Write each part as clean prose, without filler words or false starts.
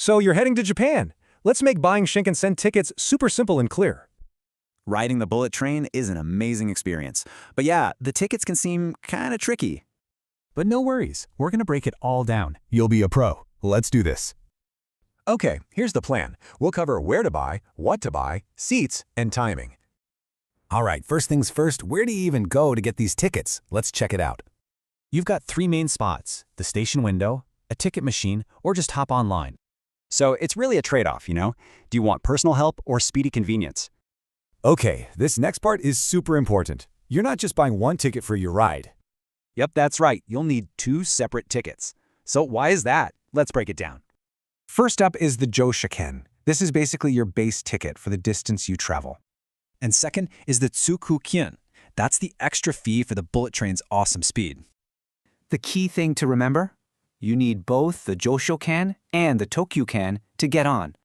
So you're heading to Japan. Let's make buying Shinkansen tickets super simple and clear. Riding the bullet train is an amazing experience. But yeah, the tickets can seem kinda tricky. But no worries, we're gonna break it all down. You'll be a pro. Let's do this. Okay, here's the plan. We'll cover where to buy, what to buy, seats, and timing. All right, first things first, where do you even go to get these tickets? Let's check it out. You've got 3 main spots: the station window, a ticket machine, or just hop online. So it's really a trade-off, you know? Do you want personal help or speedy convenience? Okay, this next part is super important. You're not just buying one ticket for your ride. Yep, that's right. You'll need 2 separate tickets. So why is that? Let's break it down. First up is the Jōshaken. This is basically your base ticket for the distance you travel. And second is the Tokkyūken. That's the extra fee for the bullet train's awesome speed. The key thing to remember? You need both the Jōshaken and the Tokkyūken to get on.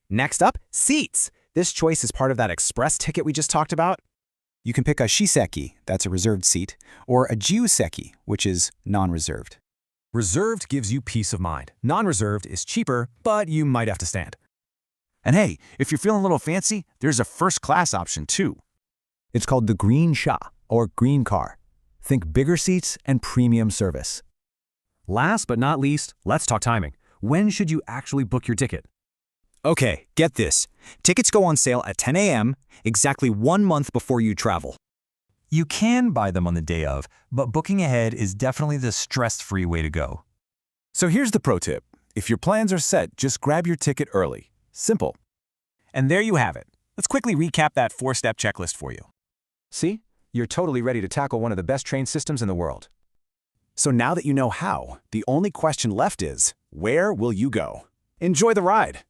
Next up, seats. This choice is part of that express ticket we just talked about. You can pick a Shiteiseki, that's a reserved seat, or a jiyūseki, which is non-reserved. Reserved gives you peace of mind. Non-reserved is cheaper, but you might have to stand. And hey, if you're feeling a little fancy, there's a first-class option too. It's called the green sha, or green car. Think bigger seats and premium service. Last but not least, let's talk timing. When should you actually book your ticket? Okay, get this. Tickets go on sale at 10 a.m., exactly 1 month before you travel. You can buy them on the day of, but booking ahead is definitely the stress-free way to go. So here's the pro tip. If your plans are set, just grab your ticket early. Simple. And there you have it. Let's quickly recap that 4-step checklist for you. See? You're totally ready to tackle one of the best train systems in the world. So now that you know how, the only question left is, where will you go? Enjoy the ride!